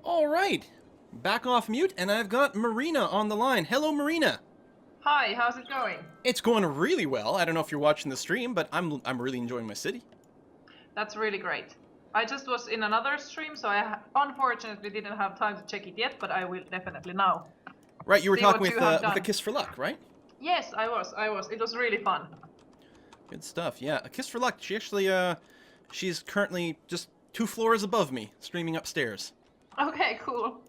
All right, back off mute, and I've got Marina on the line. Hello, Marina. Hi, how's it going? It's going really well. I don't know if you're watching the stream, but I'm really enjoying my city. That's really great. I just was in another stream, so I unfortunately didn't have time to check it yet, but I will definitely now. Right, you were See talking what with you have with a done. kiss for luck, right? Yes, I was. It was really fun. Good stuff. Yeah, a kiss for luck. She actually she's currently just 2 floors above me, streaming upstairs. Okay, cool.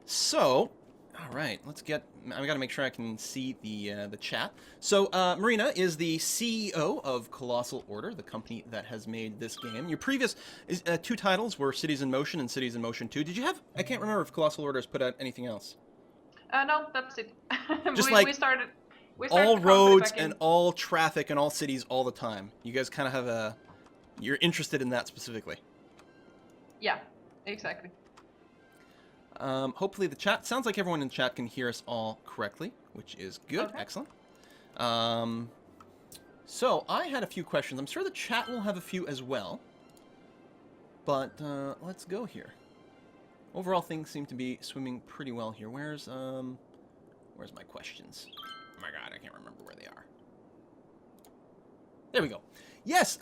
So, all right, let's get. I got to make sure I can see the chat. So, Marina is the CEO of Colossal Order, the company that has made this game. Your previous two titles were Cities in Motion and Cities in Motion 2. Did you have? I can't remember if Colossal Order has put out anything else. No, that's it. Just we, like we started we started all the company roads back and in. all traffic and all cities all the time. You guys kind of have a. You're interested in that specifically. Yeah, exactly. Hopefully the chat sounds like everyone in chat can hear us all correctly, which is good. Okay. Excellent. So I had a few questions. I'm sure the chat will have a few as well. But let's go here. Overall, things seem to be swimming pretty well here. Where's my questions? Oh my god, I can't remember where they are. There we go. Yes.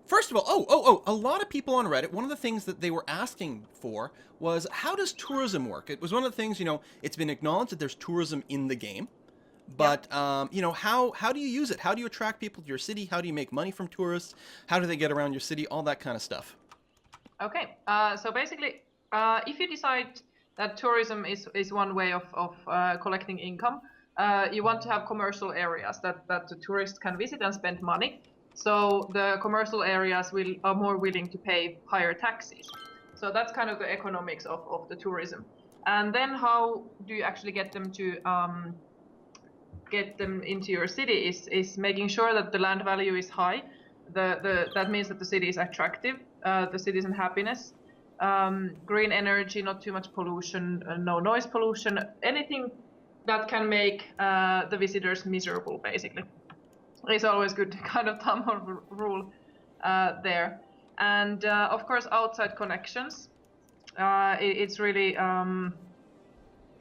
First of all, a lot of people on Reddit, one of the things that they were asking for was, how does tourism work? It was one of the things, it's been acknowledged that there's tourism in the game, but, how do you use it? How do you attract people to your city? How do you make money from tourists? How do they get around your city? All that kind of stuff. Okay. So basically, if you decide that tourism is one way of collecting income, you want to have commercial areas that the tourists can visit and spend money. So the commercial areas are more willing to pay higher taxes. So that's kind of the economics of the tourism. And then how do you actually get them to get them into your city is making sure that the land value is high. That means that the city is attractive, the citizen happiness, green energy, not too much pollution, no noise pollution, anything that can make the visitors miserable, basically. It's always good kind of thumb rule there. And of course, outside connections. It's really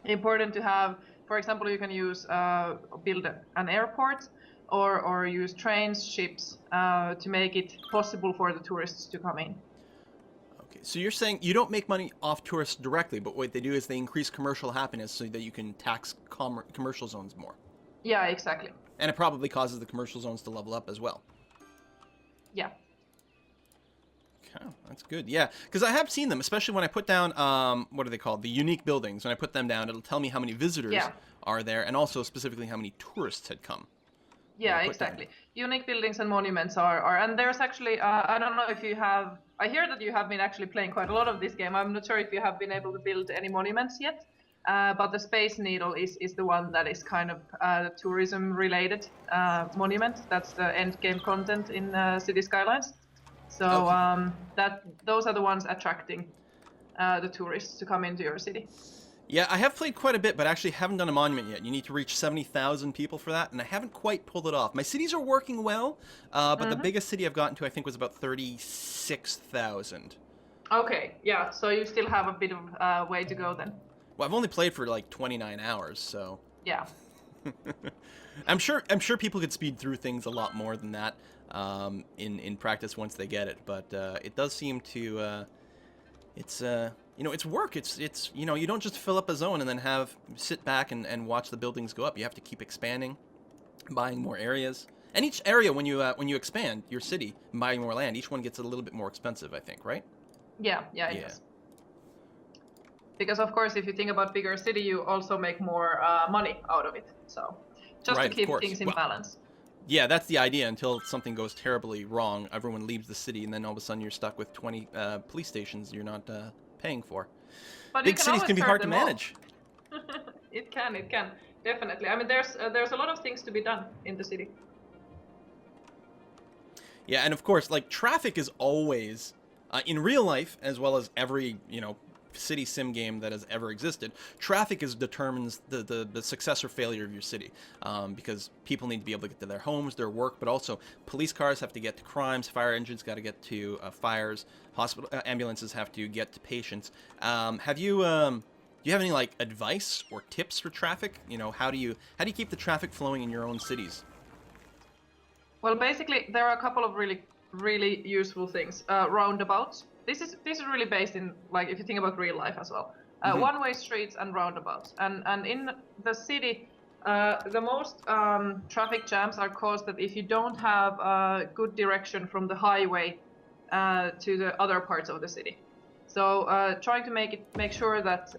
important to have. For example, you can build an airport or use trains, ships to make it possible for the tourists to come in. Okay, so you're saying you don't make money off tourists directly, but what they do is they increase commercial happiness so that you can tax commercial zones more. Yeah, exactly. And it probably causes the commercial zones to level up as well. Yeah. Okay, that's good. Yeah, because I have seen them, especially when I put down, what are they called? The unique buildings. When I put them down, it'll tell me how many visitors are there, and also specifically how many tourists had come. Yeah, exactly. Unique buildings and monuments and there's actually, I don't know if you have, I hear that you have been actually playing quite a lot of this game. I'm not sure if you have been able to build any monuments yet, but the Space Needle is the one that is kind of the tourism-related monument. That's the end game content in City Skylines. So those are the ones attracting the tourists to come into your city. Yeah, I have played quite a bit, but actually haven't done a monument yet. You need to reach 70,000 people for that, and I haven't quite pulled it off. My cities are working well, but the biggest city I've gotten to, I think, was about 36,000. Okay, yeah, so you still have a bit of way to go then. Well, I've only played for like 29 hours, so... Yeah. I'm sure people could speed through things a lot more than that in practice once they get it, but it does seem to... it's work. It's you don't just fill up a zone and then sit back and watch the buildings go up. You have to keep expanding, buying more areas. And each area, when you expand your city, buying more land, each one gets a little bit more expensive, I think, right? Yeah, it does. Because of course, if you think about bigger city, you also make more money out of it. So just to keep things in balance. Yeah, that's the idea. Until something goes terribly wrong, everyone leaves the city, and then all of a sudden you're stuck with 20 police stations you're not paying for. But big cities can be hard to manage. It can, definitely. I mean, there's a lot of things to be done in the city. Yeah, and of course, like traffic is always in real life as well as every city sim game that has ever existed. Traffic determines the success or failure of your city, because people need to be able to get to their homes, their work, but also police cars have to get to crimes, fire engines got to get to fires, hospital ambulances have to get to patients. Do you have any like advice or tips for traffic? You know, how do you keep the traffic flowing in your own cities? Well, basically, there are a couple of really useful things. Roundabouts. This is really based in, like, if you think about real life as well. One-way streets and roundabouts. And in the city, the most traffic jams are caused that if you don't have a good direction from the highway to the other parts of the city. So trying to make sure that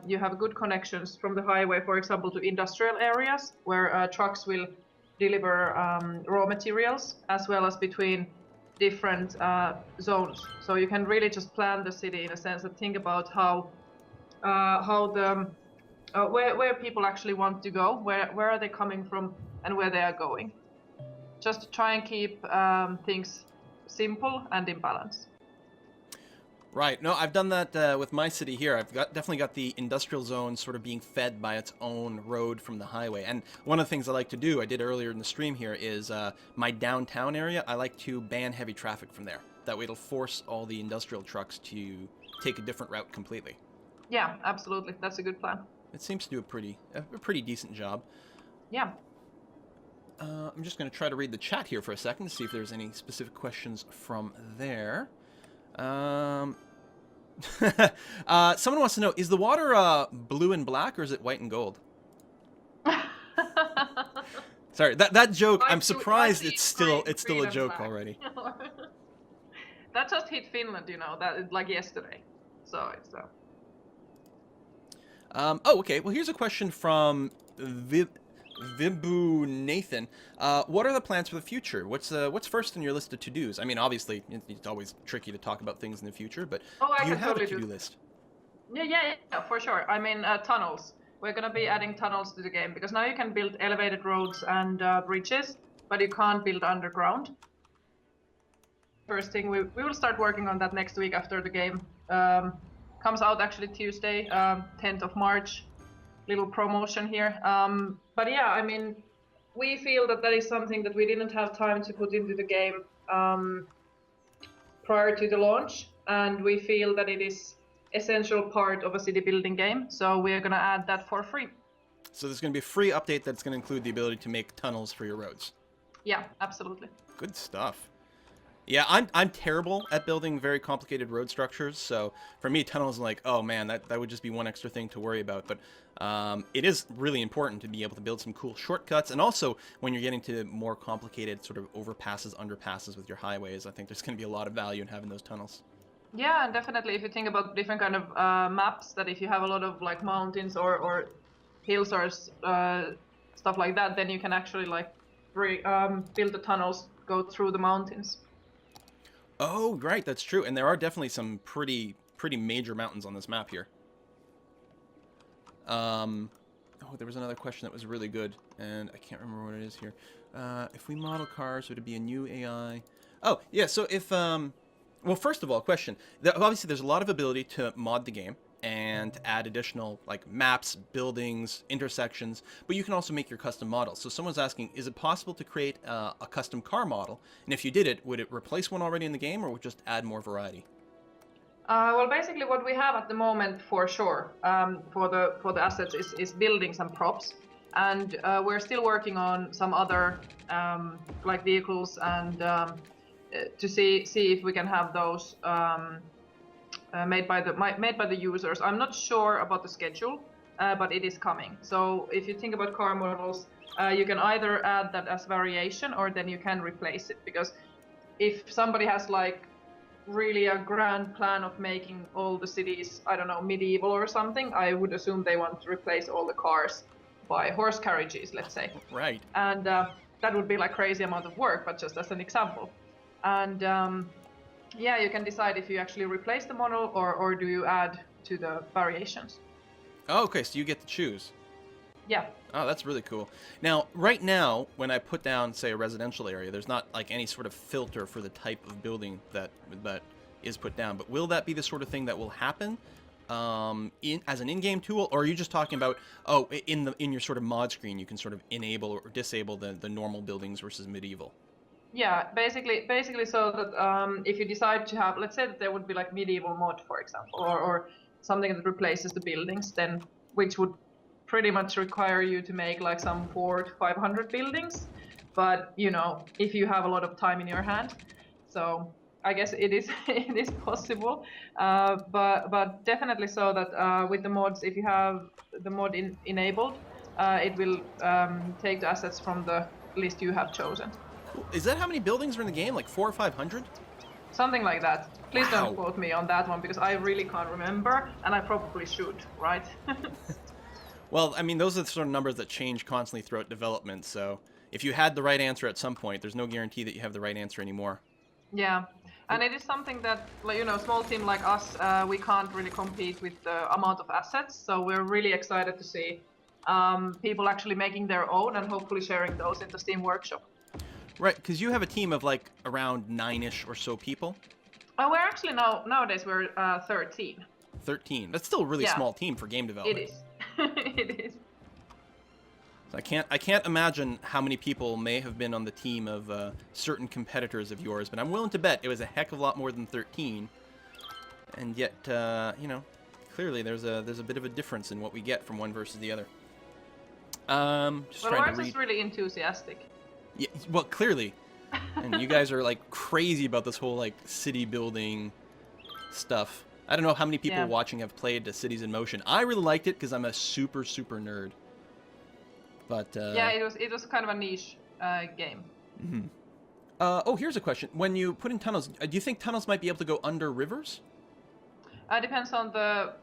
you have good connections from the highway, for example, to industrial areas where trucks will deliver raw materials, as well as between different zones. So you can really just plan the city in a sense and think about how the where people actually want to go, where are they coming from, and where they are going. Just to try and keep things simple and in balance. Right. No, I've done that with my city here. I've definitely got the industrial zone sort of being fed by its own road from the highway. And one of the things I like to do, I did earlier in the stream here, is my downtown area, I like to ban heavy traffic from there. That way it'll force all the industrial trucks to take a different route completely. Yeah, absolutely. That's a good plan. It seems to do a pretty decent job. Yeah. I'm just going to try to read the chat here for a second to see if there's any specific questions from there. Someone wants to know, is the water blue and black or is it white and gold? Sorry, that joke, I'm surprised it's still a joke already. That just hit Finland, you know, that like yesterday. So it's oh, okay. Well, here's a question from Vibhu Nathan. What are the plans for the future? What's first on your list of to-dos? I mean, obviously, it's always tricky to talk about things in the future, but do you have a to-do list? Yeah, for sure. I mean, tunnels. We're going to be adding tunnels to the game, because now you can build elevated roads and bridges, but you can't build underground. First thing, we will start working on that next week after the game comes out, actually Tuesday, 10th of March. Little promotion here. But yeah, I mean, we feel that is something that we didn't have time to put into the game prior to the launch, and we feel that it is essential part of a city building game, so we're going to add that for free. So there's going to be a free update that's going to include the ability to make tunnels for your roads. Yeah, absolutely. Good stuff. Yeah, I'm terrible at building very complicated road structures, so for me, tunnels are like, oh man, that would just be one extra thing to worry about. But it is really important to be able to build some cool shortcuts, and also when you're getting to more complicated sort of overpasses, underpasses with your highways, I think there's going to be a lot of value in having those tunnels. Yeah, and definitely if you think about different kind of maps, that if you have a lot of like mountains or hills or stuff like that, then you can actually like build the tunnels, go through the mountains. Oh, right, that's true. And there are definitely some pretty major mountains on this map here. Oh, there was another question that was really good, and I can't remember what it is here. If we model cars, would it be a new AI? Oh, yeah, so if, well, first of all, question. Obviously, there's a lot of ability to mod the game and add additional, like, maps, buildings, intersections, but you can also make your custom models. So someone's asking, is it possible to create a custom car model? And if you did it, would it replace one already in the game, or would it just add more variety? Well, basically what we have at the moment, for sure, for the assets is buildings and props. And we're still working on some other, like vehicles and to see if we can have those made by the users. I'm not sure about the schedule, but it is coming. So if you think about car models, you can either add that as variation, or then you can replace it. Because if somebody has like really a grand plan of making all the cities, I don't know, medieval or something, I would assume they want to replace all the cars by horse carriages, let's say. Right. And that would be like crazy amount of work, but just as an example. And yeah, you can decide if you actually replace the model or do you add to the variations. Oh, okay, so you get to choose. Yeah. Oh, that's really cool. Now, right now, when I put down, say, a residential area, there's not like any sort of filter for the type of building that is put down. But will that be the sort of thing that will happen as an in-game tool, or are you just talking about in your sort of mod screen you can sort of enable or disable the normal buildings versus medieval? Yeah, basically so that if you decide to have, let's say that there would be like medieval mod, for example, or something that replaces the buildings, then which would pretty much require you to make like some 400 to 500 buildings. But you know, if you have a lot of time in your hand, so I guess it is it is possible. But definitely so that with the mods, if you have the mod enabled, it will take the assets from the list you have chosen. Cool. Is that how many buildings are in the game? Like 400 or 500? Something like that. Please Wow. don't quote me on that one because I really can't remember, and I probably should, right? Well, I mean, those are the sort of numbers that change constantly throughout development, so if you had the right answer at some point, there's no guarantee that you have the right answer anymore. Yeah, and it is something that, like, you know, small team like us, we can't really compete with the amount of assets, so we're really excited to see people actually making their own and hopefully sharing those in the Steam Workshop. Right, because you have a team of like around 9-ish or so people. We're actually nowadays we're 13. 13. That's still a really small team for game development. It is. It is. So I can't imagine how many people may have been on the team of certain competitors of yours, but I'm willing to bet it was a heck of a lot more than 13. And yet, you know, clearly there's a bit of a difference in what we get from one versus the other. Just Well, trying we're to read. just really enthusiastic. Yeah, well, clearly. And you guys are like crazy about this whole like city building stuff. I don't know how many people watching have played Cities in Motion. I really liked it because I'm a super nerd. But yeah, it was kind of a niche game. Mm-hmm. Oh, here's a question. When you put in tunnels, do you think tunnels might be able to go under rivers? Depends on the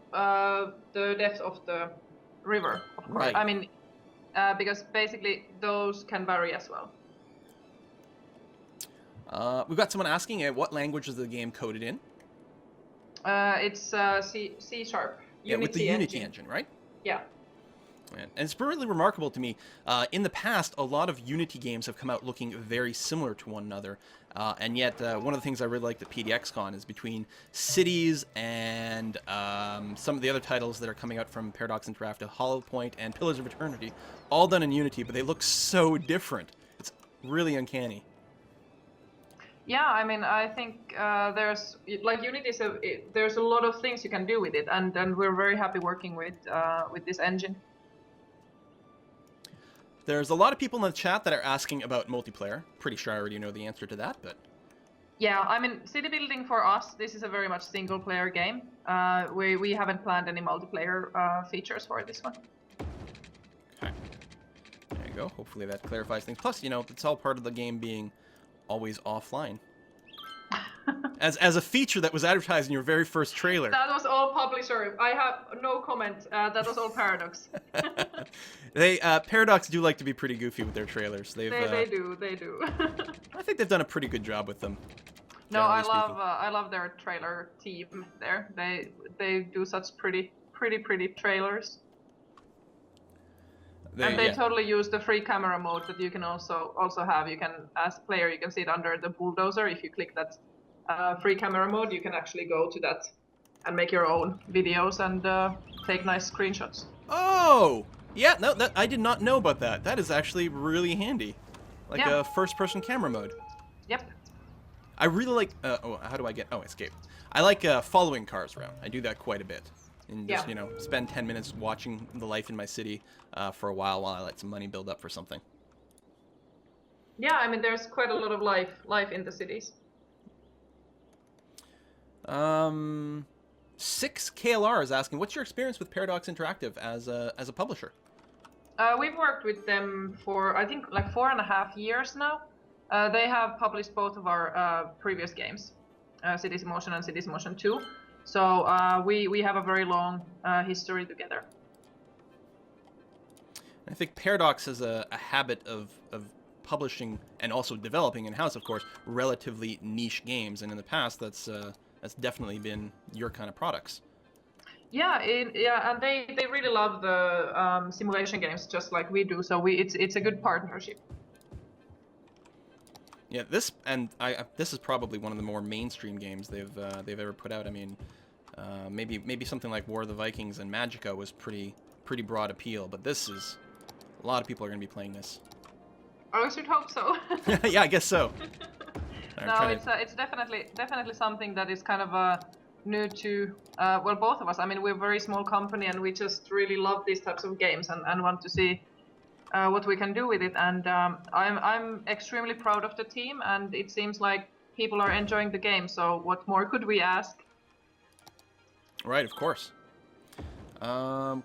depth of the river, of course. Right. I mean, because basically those can vary as well. We've got someone asking, what language is the game coded in? It's C sharp. Yeah, with the Unity engine, right? Yeah. And it's really remarkable to me. In the past, a lot of Unity games have come out looking very similar to one another. And yet, one of the things I really liked at PDXCon is between Cities and some of the other titles that are coming out from Paradox Interactive, Hollow Point and Pillars of Eternity, all done in Unity, but they look so different. It's really uncanny. Yeah, I mean, I think there's like Unity. There's a lot of things you can do with it, and we're very happy working with this engine. There's a lot of people in the chat that are asking about multiplayer. Pretty sure I already know the answer to that, but... Yeah, I mean, city building for us, this is a very much single-player game. We haven't planned any multiplayer features for this one. Okay. There you go. Hopefully that clarifies things. Plus, you know, it's all part of the game being always offline. As a feature that was advertised in your very first trailer. That was all publisher. I have no comment. That was all Paradox. Paradox do like to be pretty goofy with their trailers. They do. I think they've done a pretty good job with them. No, I love their trailer team there. They do such pretty trailers. And they totally use the free camera mode that you can also have. You can, as a player, you can see it under the bulldozer. If you click that free camera mode, you can actually go to that and make your own videos and take nice screenshots. Oh! Yeah, no, I did not know about that. That is actually really handy. Like a first-person camera mode. Yep. I really like... how do I get... Oh, escape. I like following cars around. I do that quite a bit. And just, you know, spend 10 minutes watching the life in my city for a while I let some money build up for something. Yeah, I mean, there's quite a lot of life in the cities. 6KLR is asking, what's your experience with Paradox Interactive as a publisher? We've worked with them for, I think, like 4.5 years now. They have published both of our previous games, Cities in Motion and Cities in Motion 2. So we have a very long history together. I think Paradox has a habit of publishing and also developing in-house, of course, relatively niche games. And in the past, that's definitely been your kind of products. Yeah, and they really love the simulation games just like we do. So it's a good partnership. Yeah, this is probably one of the more mainstream games they've ever put out. I mean, Maybe something like War of the Vikings and Magicka was pretty broad appeal, but this is a lot of people are going to be playing this. I should hope so. Yeah, I guess so. No, it's definitely something that is kind of new to well, both of us. I mean, we're a very small company, and we just really love these types of games and want to see what we can do with it. And I'm extremely proud of the team, and it seems like people are enjoying the game. So what more could we ask? Right, of course.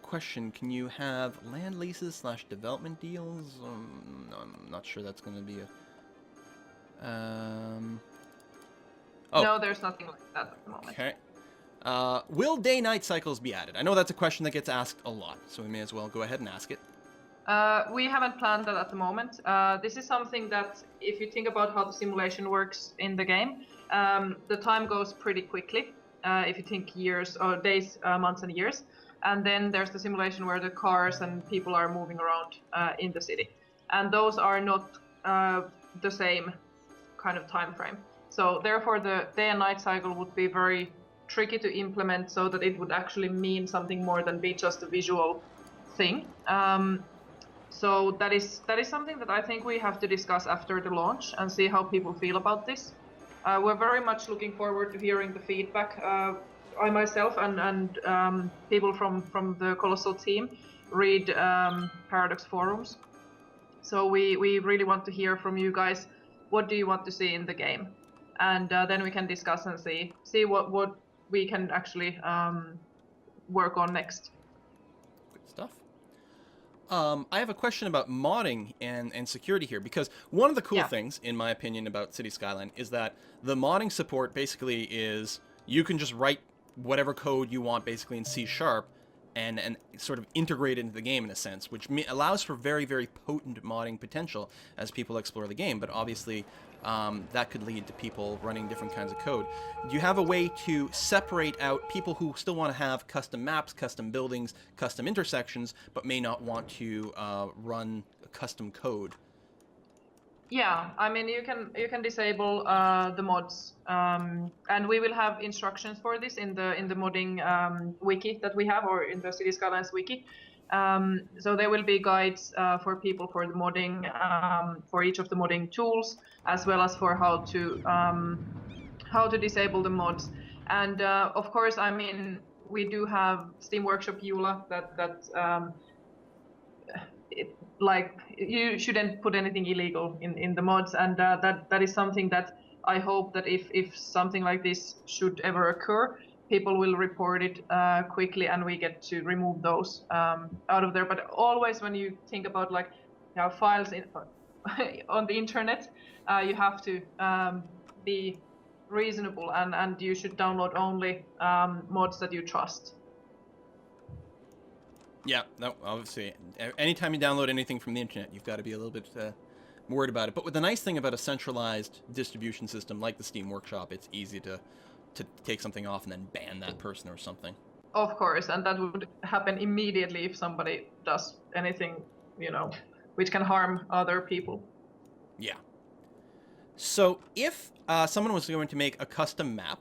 Question: can you have land leases / development deals? I'm not sure that's going to be a. Oh. No, there's nothing like that at the moment. Okay. Will day-night cycles be added? I know that's a question that gets asked a lot, so we may as well go ahead and ask it. We haven't planned that at the moment. This is something that, if you think about how the simulation works in the game, the time goes pretty quickly. If you think years or days, months and years. And then there's the simulation where the cars and people are moving around in the city. And those are not the same kind of time frame. So therefore the day and night cycle would be very tricky to implement so that it would actually mean something more than be just a visual thing. So that is something that I think we have to discuss after the launch and see how people feel about this. We're very much looking forward to hearing the feedback. I myself and people from the Colossal team read Paradox forums. So we really want to hear from you guys. What do you want to see in the game? And then we can discuss and see what we can actually work on next. Good stuff. I have a question about modding and security here, because one of the cool things, in my opinion, about City Skyline is that the modding support basically is you can just write whatever code you want basically in C# and sort of integrate it into the game in a sense, which allows for very, very potent modding potential as people explore the game. But obviously, that could lead to people running different kinds of code. Do you have a way to separate out people who still want to have custom maps, custom buildings, custom intersections, but may not want to run custom code? Yeah, I mean you can disable the mods, and we will have instructions for this in the modding wiki that we have, or in the City Skylines wiki. So there will be guides for people for the modding, for each of the modding tools, as well as for how to disable the mods. And of course, I mean we do have Steam Workshop EULA that like you shouldn't put anything illegal in the mods, and that is something that I hope that if something like this should ever occur, people will report it quickly, and we get to remove those out of there. But always when you think about like files on the internet, you have to be reasonable, and you should download only mods that you trust. Yeah, no, obviously, anytime you download anything from the internet, you've got to be a little bit worried about it. But the nice thing about a centralized distribution system like the Steam Workshop, it's easy to take something off and then ban that person or something. Of course, and that would happen immediately if somebody does anything, which can harm other people. Yeah. So if someone was going to make a custom map,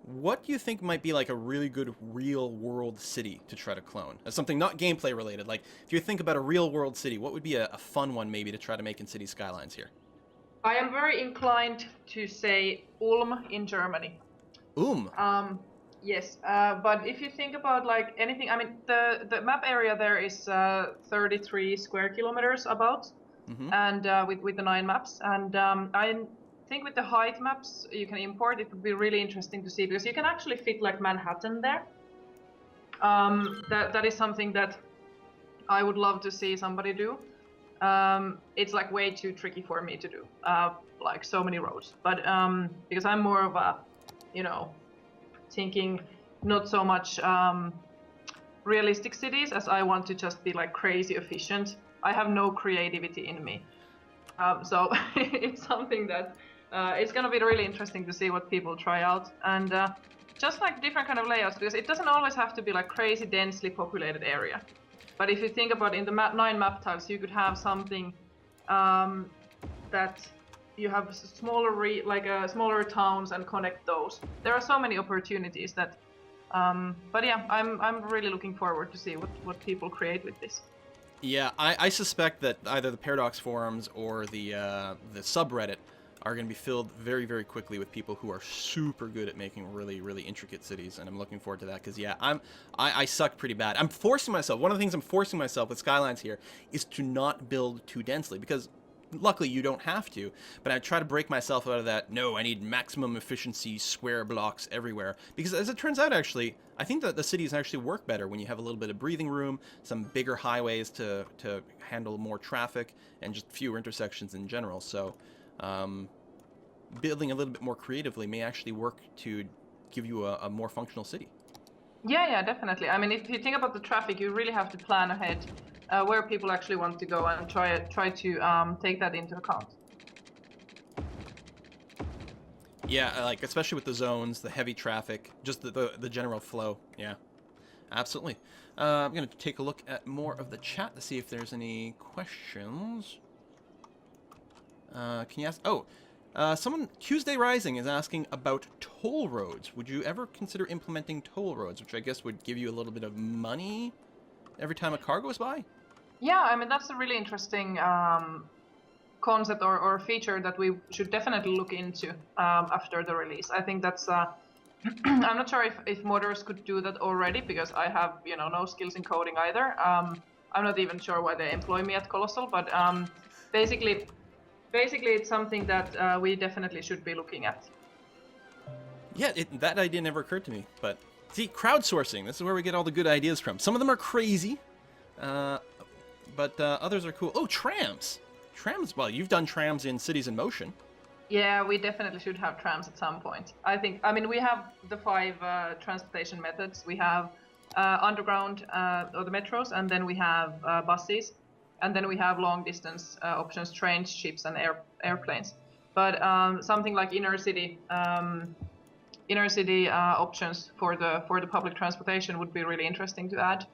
what do you think might be like a really good real-world city to try to clone? As something not gameplay related, like if you think about a real-world city, what would be a fun one maybe to try to make in City Skylines here? I am very inclined to say Ulm in Germany. Yes, but if you think about like anything, I mean the map area there is 33 square kilometers about, and with the 9 maps, and I think with the height maps you can import, it would be really interesting to see, because you can actually fit like Manhattan there. That is something that I would love to see somebody do. It's like way too tricky for me to do, like so many roads. But because I'm more of a, thinking not so much realistic cities, as I want to just be like crazy efficient. I have no creativity in me. So it's something that it's going to be really interesting to see what people try out, and just like different kind of layouts, because it doesn't always have to be like crazy densely populated area. But if you think about in the 9 map types, you could have something that you have smaller smaller towns and connect those. There are so many opportunities that But yeah, I'm really looking forward to see what people create with this. Yeah, I suspect that either the Paradox forums or the subreddit are going to be filled very, very quickly with people who are super good at making really, really intricate cities, and I'm looking forward to that because yeah, I suck pretty bad. I'm forcing myself. One of the things I'm forcing myself with Skylines here is to not build too densely because luckily you don't have to, but I try to break myself out of that. No, I need maximum efficiency square blocks everywhere because as it turns out, actually, I think that the cities actually work better when you have a little bit of breathing room, some bigger highways to handle more traffic, and just fewer intersections in general. So building a little bit more creatively may actually work to give you a more functional city. Yeah, definitely. I mean, if you think about the traffic, you really have to plan ahead where people actually want to go and try to take that into account. Yeah, like especially with the zones, the heavy traffic, just the general flow. Yeah, absolutely. I'm gonna take a look at more of the chat to see if there's any questions. Can you ask? Oh, someone Tuesday Rising is asking about toll roads. Would you ever consider implementing toll roads, which I guess would give you a little bit of money every time a car goes by? Yeah, I mean that's a really interesting concept or feature that we should definitely look into after the release. I think that's. I'm not sure if modders could do that already because I have no skills in coding either. I'm not even sure why they employ me at Colossal, but basically it's something that we definitely should be looking at. Yeah, that idea never occurred to me. But see, crowdsourcing. This is where we get all the good ideas from. Some of them are crazy, but others are cool. Oh, trams. Trams. Well, you've done trams in Cities in Motion. Yeah, we definitely should have trams at some point. I mean, we have the 5 transportation methods. We have underground or the metros, and then we have buses, and then we have long distance options, trains, ships, and airplanes. But something like inner city options for the public transportation would be really interesting to add.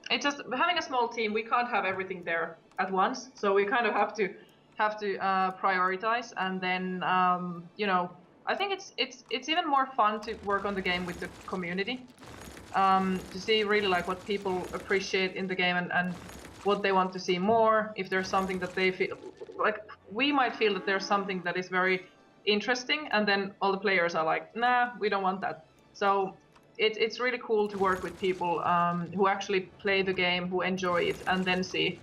It's just having a small team. We can't have everything there at once, so we kind of have to prioritize, and then I think it's even more fun to work on the game with the community, to see really like what people appreciate in the game and what they want to see more. If there's something that they feel like, we might feel that there's something that is very interesting, and then all the players are like, nah, we don't want that. So it's really cool to work with people who actually play the game, who enjoy it, and then see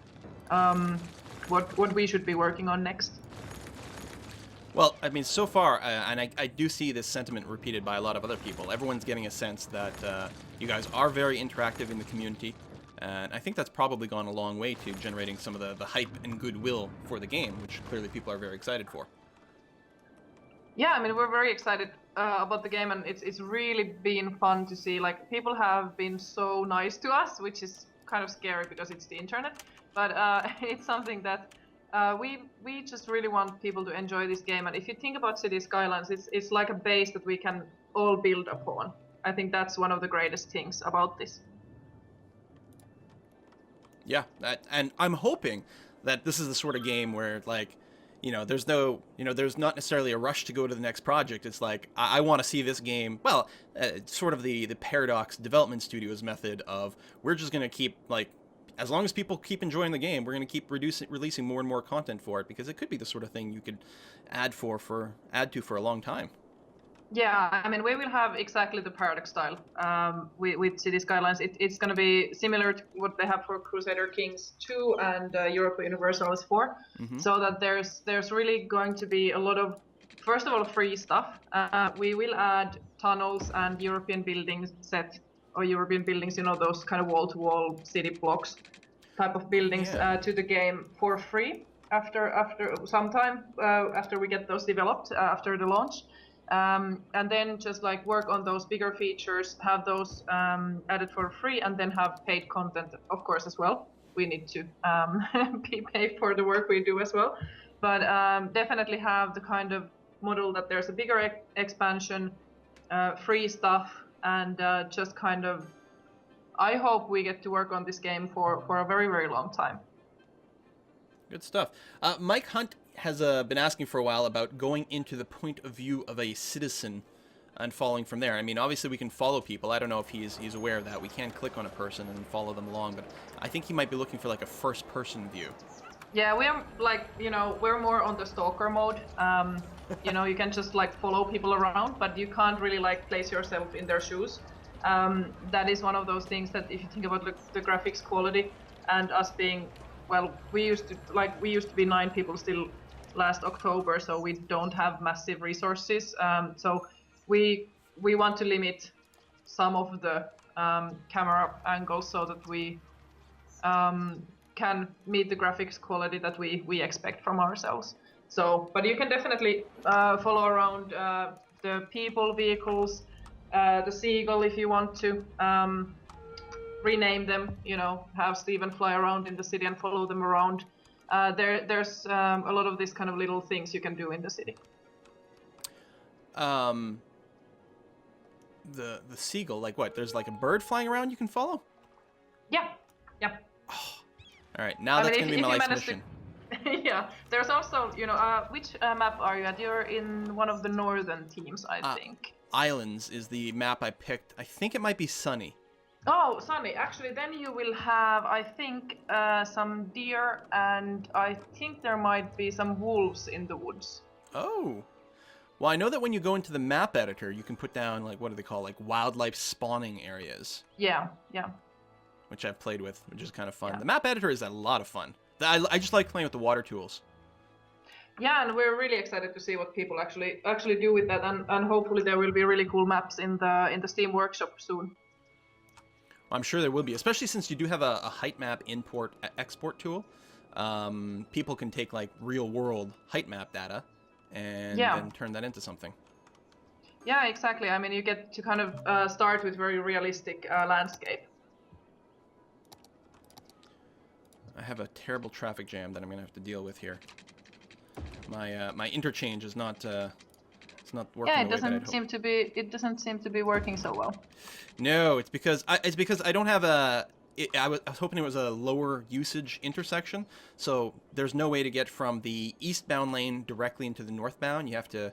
what we should be working on next. Well, I mean, so far, and I do see this sentiment repeated by a lot of other people. Everyone's getting a sense that you guys are very interactive in the community, and I think that's probably gone a long way to generating some of the hype and goodwill for the game, which clearly people are very excited for. Yeah, I mean, we're very excited about the game, and it's really been fun to see. Like, people have been so nice to us, which is kind of scary because it's the internet, but it's something that we just really want people to enjoy this game. And if you think about City Skylines, it's like a base that we can all build upon. I think that's one of the greatest things about this. Yeah, and I'm hoping that this is the sort of game where, like, there's there's not necessarily a rush to go to the next project. It's like, I want to see this game. Well, sort of the Paradox Development Studios method of, we're just going to keep, like, as long as people keep enjoying the game, we're going to keep releasing more and more content for it, because it could be the sort of thing you could add to for a long time. Yeah, I mean, we will have exactly the Paradox style with City Skylines. It's going to be similar to what they have for Crusader Kings 2 and Europa Universalis 4. Mm-hmm. So that there's really going to be a lot of, first of all, free stuff. We will add tunnels and European buildings set, or European buildings, those kind of wall-to-wall city blocks type of buildings to the game for free after some time after we get those developed after the launch. And then just like work on those bigger features, have those added for free, and then have paid content, of course, as well. We need to be paid for the work we do as well. But definitely have the kind of model that there's a bigger expansion, free stuff, and just kind of, I hope we get to work on this game for a very, very long time. Good stuff. Mike Hunt has been asking for a while about going into the point of view of a citizen and following from there. I mean, obviously we can follow people. I don't know if he's aware of that. We can click on a person and follow them along, but I think he might be looking for like a first-person view. Yeah, we're like, we're more on the stalker mode. You can just like follow people around, but you can't really like place yourself in their shoes. That is one of those things that if you think about the graphics quality and us being, well, we used to be 9 people still last October, so we don't have massive resources. So we want to limit some of the camera angles so that we can meet the graphics quality that we expect from ourselves. So, but you can definitely follow around the people, vehicles, the seagull if you want to. Rename them, have Steven fly around in the city and follow them around. There's a lot of these kind of little things you can do in the city. The seagull, like what? There's like a bird flying around you can follow? Yeah. All right, now that's going to be my life's mission. Yeah, there's also, which map are you at? You're in one of the northern teams, I think. Islands is the map I picked. I think it might be Sunny. Oh, Sunny. Actually, then you will have, I think, some deer, and I think there might be some wolves in the woods. Oh. Well, I know that when you go into the map editor, you can put down, like, what do they call, like, wildlife spawning areas. Yeah. Which I've played with, which is kind of fun. Yeah. The map editor is a lot of fun. I just like playing with the water tools. Yeah, and we're really excited to see what people actually do with that, and hopefully there will be really cool maps in the Steam workshop soon. I'm sure there will be, especially since you do have a height map export tool. People can take like real world height map data and then turn that into something. Yeah, exactly. I mean, you get to kind of start with very realistic landscape. I have a terrible traffic jam that I'm gonna have to deal with here. My interchange is not it's not working. Yeah, it doesn't seem to be working so well. No, it's because I don't have a. I was hoping it was a lower usage intersection, so there's no way to get from the eastbound lane directly into the northbound. You have to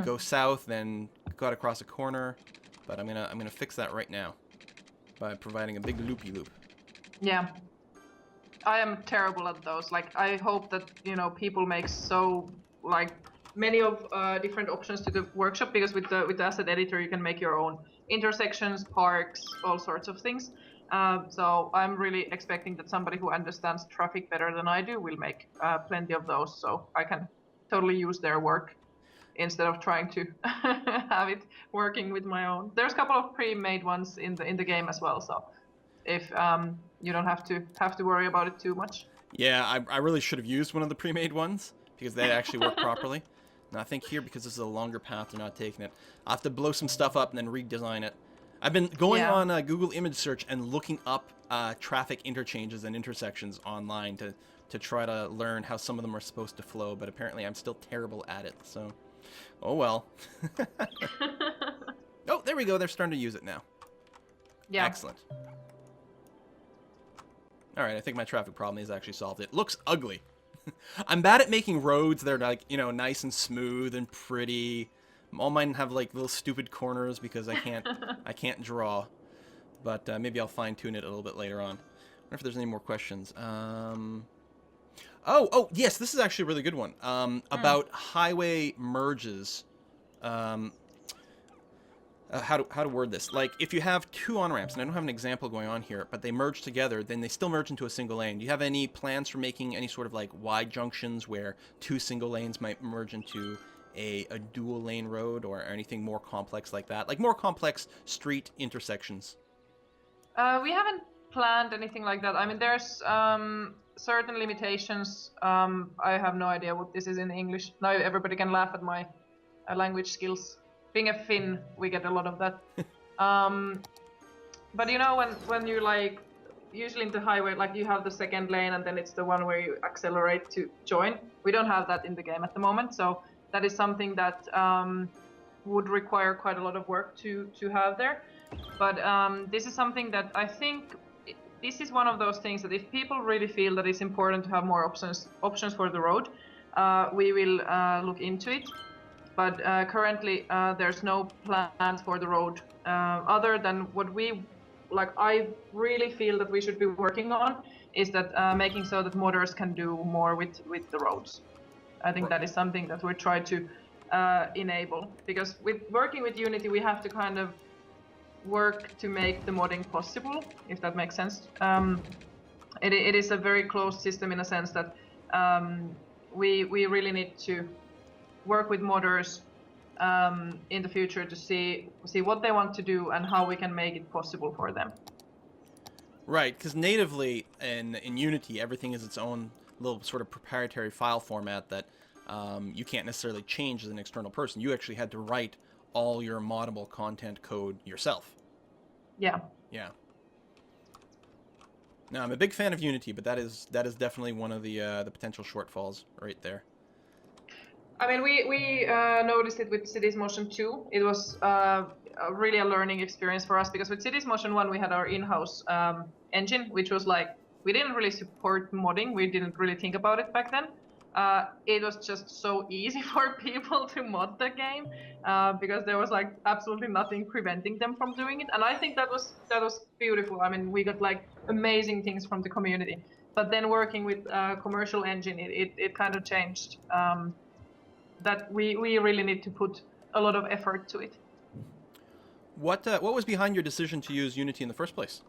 go south, then cut across a corner. But I'm gonna fix that right now by providing a big loopy loop. Yeah, I am terrible at those. Like, I hope that people make so like many of different options to the workshop, because with the asset editor you can make your own intersections, parks, all sorts of things. So I'm really expecting that somebody who understands traffic better than I do will make plenty of those, so I can totally use their work instead of trying to have it working with my own. There's a couple of pre-made ones in the game as well, so if you don't have to worry about it too much. Yeah, I really should have used one of the pre-made ones because they actually work properly. Now I think here, because this is a longer path, they're not taking it. I'll have to blow some stuff up and then redesign it. I've been going on Google image search and looking up traffic interchanges and intersections online to try to learn how some of them are supposed to flow, but apparently I'm still terrible at it, so oh well. Oh, there we go. They're starting to use it now. Yeah. Excellent. All right, I think my traffic problem is actually solved. It looks ugly. I'm bad at making roads that are like, nice and smooth and pretty. All mine have like little stupid corners because I can't draw. But maybe I'll fine tune it a little bit later on. I wonder if there's any more questions. Oh, yes, this is actually a really good one. About highway merges. How to word this? Like, if you have 2 on-ramps, and I don't have an example going on here, but they merge together, then they still merge into a single lane. Do you have any plans for making any sort of like wide junctions where 2 single lanes might merge into a dual lane road, or anything more complex like that? Like more complex street intersections? We haven't planned anything like that. I mean, there's certain limitations. I have no idea what this is in English. Now everybody can laugh at my language skills. Being a Finn, we get a lot of that. But when you like, usually in the highway, like you have the second lane and then it's the one where you accelerate to join. We don't have that in the game at the moment, so that is something that would require quite a lot of work to have there. But this is something that I think, this is one of those things that if people really feel that it's important to have more options for the road, we will look into it. but currently there's no plans for the road other than what I really feel that we should be working on is that making so that modders can do more with the roads. I think that is something that we try to enable, because with working with Unity we have to kind of work to make the modding possible, if that makes sense. It is a very closed system in a sense that we really need to work with modders in the future to see what they want to do and how we can make it possible for them. Right, because natively in Unity, everything is its own little sort of proprietary file format that you can't necessarily change as an external person. You actually had to write all your moddable content code yourself. Yeah. Yeah. No, I'm a big fan of Unity, but that is definitely one of the potential shortfalls right there. I mean, we noticed it with Cities Motion 2. It was really a learning experience for us, because with Cities Motion 1 we had our in-house engine, which was like, we didn't really support modding. We didn't really think about it back then. It was just so easy for people to mod the game because there was like absolutely nothing preventing them from doing it, and I think that was beautiful. I mean, we got like amazing things from the community, but then working with commercial engine, it kind of changed. That we really need to put a lot of effort to it. What was behind your decision to use Unity in the first place?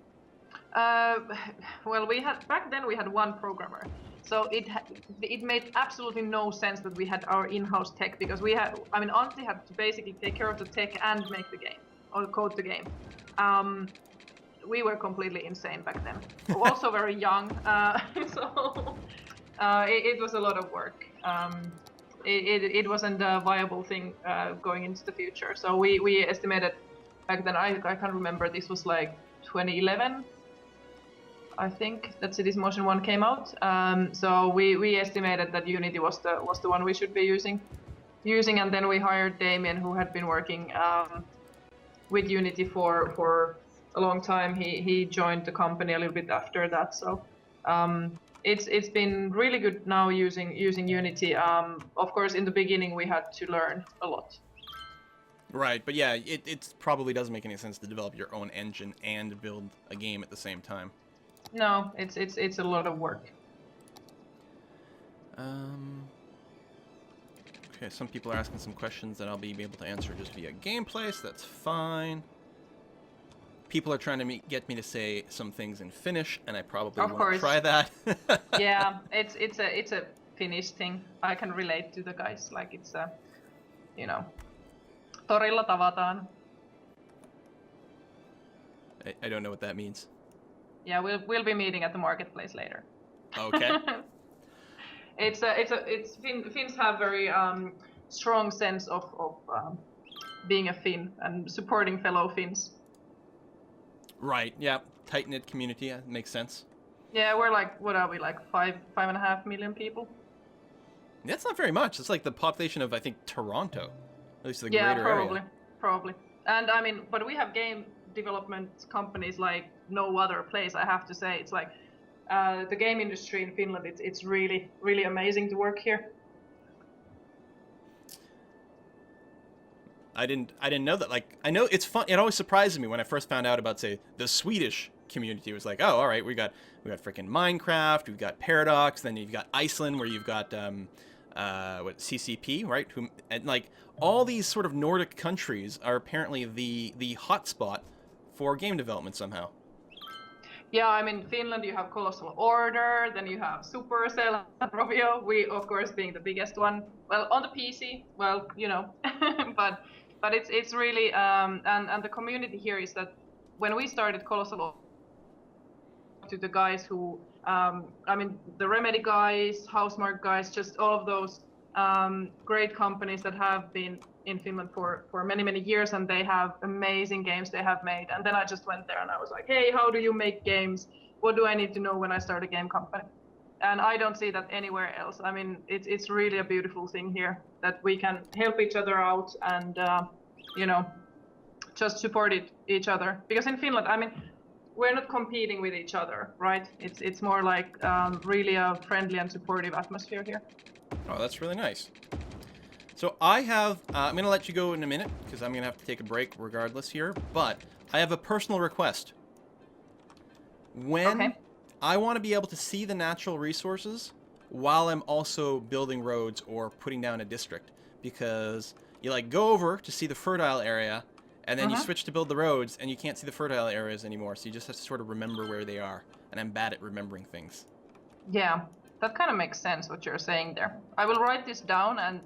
Well, back then we had one programmer, so it made absolutely no sense that we had our in-house tech, because Antti had to basically take care of the tech and make the game or code the game. We were completely insane back then. Also very young, so it was a lot of work. It wasn't a viable thing going into the future. So we estimated back then, I can't remember, this was like 2011, I think, that Cities Motion 1 came out. So we estimated that Unity was the one we should be using, and then we hired Damien, who had been working with Unity for a long time. He joined the company a little bit after that. So it's been really good now using Unity. Of course, in the beginning we had to learn a lot. Right, but yeah, it probably doesn't make any sense to develop your own engine and build a game at the same time. No, it's a lot of work. Okay, some people are asking some questions that I'll be able to answer just via gameplay, so that's fine. People are trying to get me to say some things in Finnish, and I probably won't try that. Yeah, it's a Finnish thing. I can relate to the guys. Like, it's torilla tavataan. I don't know what that means. Yeah, we'll be meeting at the marketplace later. Okay. Finns have very strong sense of being a Finn and supporting fellow Finns. Right. Yeah. Tight-knit community. Yeah, makes sense. Yeah, we're like, what are we, like 5.5 million people? That's not very much. It's like the population of, I think, Toronto, at least the greater area. Yeah, probably. And I mean, but we have game development companies like no other place. I have to say, it's like the game industry in Finland. It's really, really amazing to work here. I didn't know that. Like, I know it's fun. It always surprises me when I first found out about, say, the Swedish community. It was like, oh, all right, we got freaking Minecraft, we've got Paradox, then you've got Iceland, where you've got CCP, right? And like all these sort of Nordic countries are apparently the hotspot for game development somehow. Yeah, I mean, Finland, you have Colossal Order, then you have Supercell and Rovio. We, of course, being the biggest one. Well, on the PC, well, but it's really and the community here is that when we started Colossal Order, to the guys who I mean, the Remedy guys, Housemark guys, just all of those great companies that have been in Finland for many years, and they have amazing games they have made. And then I just went there and I was like, hey, how do you make games? What do I need to know when I start a game company? And I don't see that anywhere else. I mean, it's really a beautiful thing here that we can help each other out and just support each other. Because in Finland, I mean, we're not competing with each other, right? It's more like really a friendly and supportive atmosphere here. Oh, that's really nice. So I have, I'm going to let you go in a minute because I'm going to have to take a break regardless here. But I have a personal request. When I want to be able to see the natural resources while I'm also building roads or putting down a district. Because you like go over to see the fertile area and then you switch to build the roads and you can't see the fertile areas anymore. So you just have to sort of remember where they are. And I'm bad at remembering things. Yeah, that kind of makes sense what you're saying there. I will write this down and,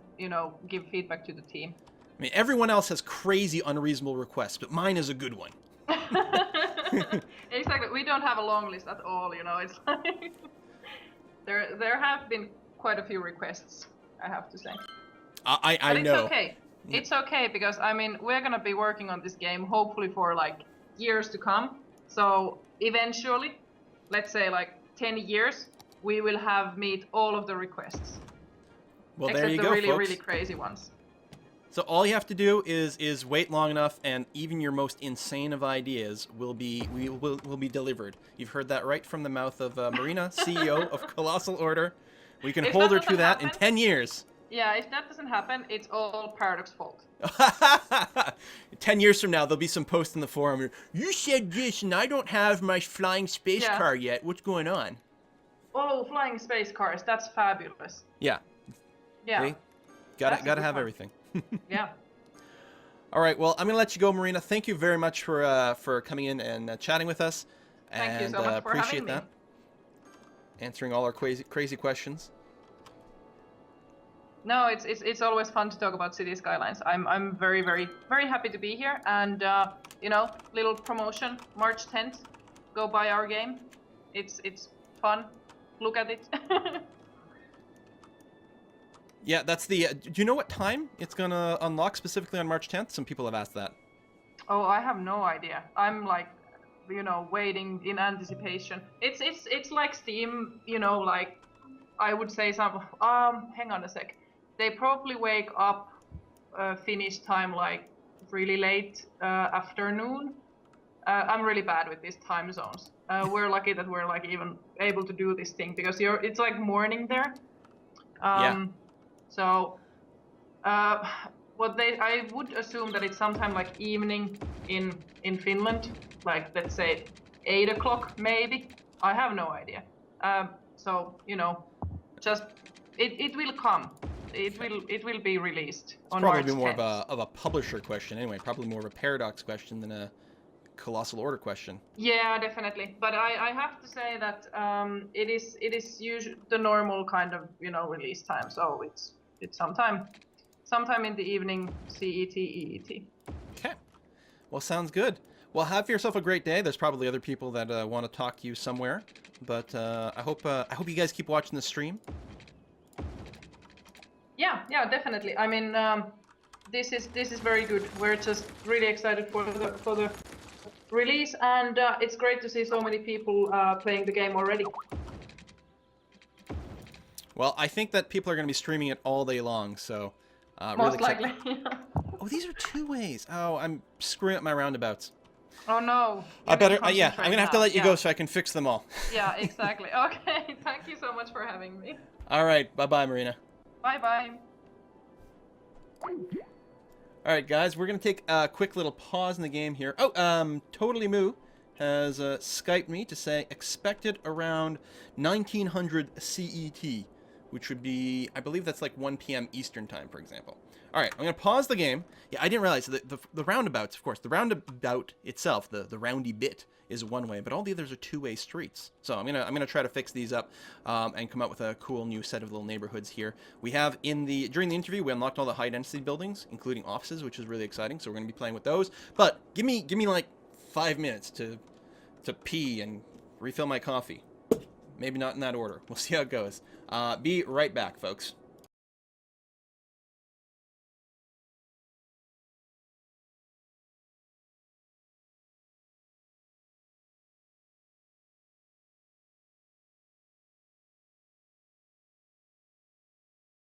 give feedback to the team. I mean, everyone else has crazy, unreasonable requests, but mine is a good one. Exactly. We don't have a long list at all, It's like there have been quite a few requests, I have to say. I but it's know. Okay. Yeah. It's okay because we're gonna be working on this game hopefully for like years to come. So eventually, let's say like 10 years, we will have meet all of the requests. Well, except there you the go, really, folks. really crazy ones. So all you have to do is wait long enough, and even your most insane of ideas will be delivered. You've heard that right from the mouth of Marina, CEO of Colossal Order. We can hold her to that in 10 years. Yeah, if that doesn't happen, it's all Paradox fault. 10 years from now, there'll be some post in the forum. You said this, and I don't have my flying space car yet. What's going on? Oh, flying space cars. That's fabulous. Yeah. Yeah. See? Gotta have everything. Yeah. All right. Well, I'm gonna let you go, Marina. Thank you very much for coming in and chatting with us. Thank you so much for appreciate having me. Answering all our crazy questions. No, it's always fun to talk about City Skylines. I'm very, very, very happy to be here. And little promotion, March 10th. Go buy our game. It's fun. Look at it. Yeah, that's the. Do you know what time it's gonna unlock specifically on March 10th? Some people have asked that. Oh, I have no idea. I'm like, waiting in anticipation. It's like Steam, like I would say some. Hang on a sec. They probably wake up Finnish time like really late afternoon. I'm really bad with these time zones. We're lucky that we're like even able to do this thing because it's like morning there. Yeah. So, I would assume that it's sometime like evening in Finland, like let's say 8 o'clock maybe. I have no idea. So just it will come. It will be released on March 10th. Probably more of a publisher question anyway. Probably more of a Paradox question than a Colossal Order question. Yeah, definitely. But I have to say that it is usually the normal kind of release time. So it's sometime in the evening CET EET. Okay. Well, sounds good. Well, have yourself a great day. There's probably other people that want to talk to you somewhere, but I hope you guys keep watching the stream. Yeah, definitely. I mean, this is very good. We're just really excited for the release, and it's great to see so many people playing the game already. Well, I think that people are going to be streaming it all day long, so most likely. Oh, these are two ways. Oh, I'm screwing up my roundabouts. Oh no. I better. Yeah, I'm gonna have to let you go so I can fix them all. Yeah, exactly. Okay. Thank you so much for having me. All right. Bye, Marina. Bye. All right, guys, we're going to take a quick little pause in the game here. Oh, Totally Moo has Skyped me to say expected around 1900 CET, which would be, I believe that's like 1 p.m. Eastern time, for example. All right, I'm going to pause the game. Yeah, I didn't realize the roundabouts, of course, the roundabout itself, the roundy bit, is one way, but all the others are two-way streets. So I'm gonna try to fix these up and come up with a cool new set of little neighborhoods here. We have during the interview we unlocked all the high-density buildings, including offices, which is really exciting. So we're gonna be playing with those. But give me like 5 minutes to pee and refill my coffee. Maybe not in that order. We'll see how it goes. Be right back, folks.